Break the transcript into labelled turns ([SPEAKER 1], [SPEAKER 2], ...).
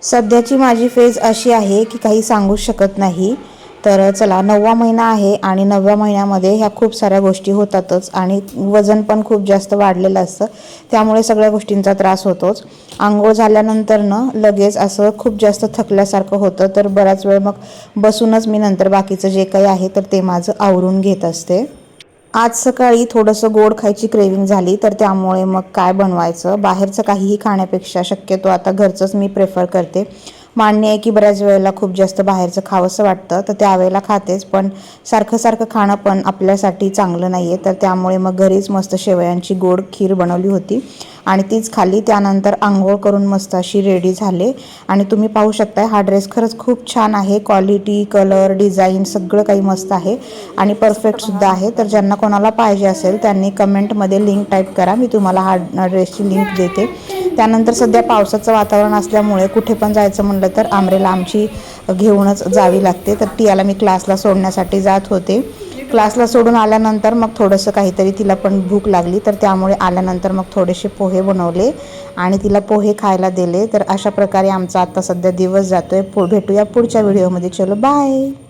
[SPEAKER 1] सध्याची माझी फेज अशी आहे की काही सांगू शकत नाही। तर चला 9वा महिना आहे आणि 9व्या महिन्यामध्ये ह्या खूप साऱ्या गोष्टी होतातच आणि वजन पण खूप जास्त वाढलेलं असतं, त्यामुळे सगळ्या गोष्टींचा त्रास होतोच। अंघोळ झाल्यानंतर लगेच असं खूप जास्त थकल्यासारखं होतं, तर बराच वेळ मग बसूनच मी नंतर बाकीचं जे काही आहे तर ते माझं आवरून घेत असते। आज सकाळी थोडंसं गोड खायची क्रेविंग झाली, तर त्यामुळे मग काय बनवायचं, बाहेरचं काहीही खाण्यापेक्षा शक्यतो आता घरचंच मी प्रेफर करते। मान्य आहे की बऱ्याच वेळेला खूप जास्त बाहेरचं खावंसं वाटतं, तर त्यावेळेला खातेच, पण सारखं सारखं खाणं पण आपल्यासाठी चांगलं नाही आहे। तर त्यामुळे मग घरीच मस्त शेवयांची गोड खीर बनवली होती आणि तीच खाल्ली। त्यानंतर आंघोळ करून मस्त अशी रेडी झाले आणि तुम्ही पाहू शकता हा ड्रेस खरंच खूप छान आहे, क्वालिटी, कलर, डिझाईन सगळं काही मस्त आहे आणि परफेक्टसुद्धा आहे। तर ज्यांना कोणाला पाहिजे असेल त्यांनी कमेंटमध्ये लिंक टाईप करा, मी तुम्हाला हा ड्रेसची लिंक देते। त्यानंतर सध्या पावसाचं वातावरण असल्यामुळे कुठे पण जायचं म्हणलं तर आमरेला आमची घेऊनच जावी लागते। तर टियाला मी क्लासला सोडण्यासाठी जात होते। क्लासला सोडून आल्यानंतर मग थोडंसं काहीतरी तिला पण भूक लागली, तर त्यामुळे आल्यानंतर मग थोडेसे पोहे बनवले आणि तिला पोहे खायला दिले। तर अशा प्रकारे आमचा आता सध्या दिवस जातोय। भेटूया पुढच्या व्हिडिओमध्ये, चलो बाय।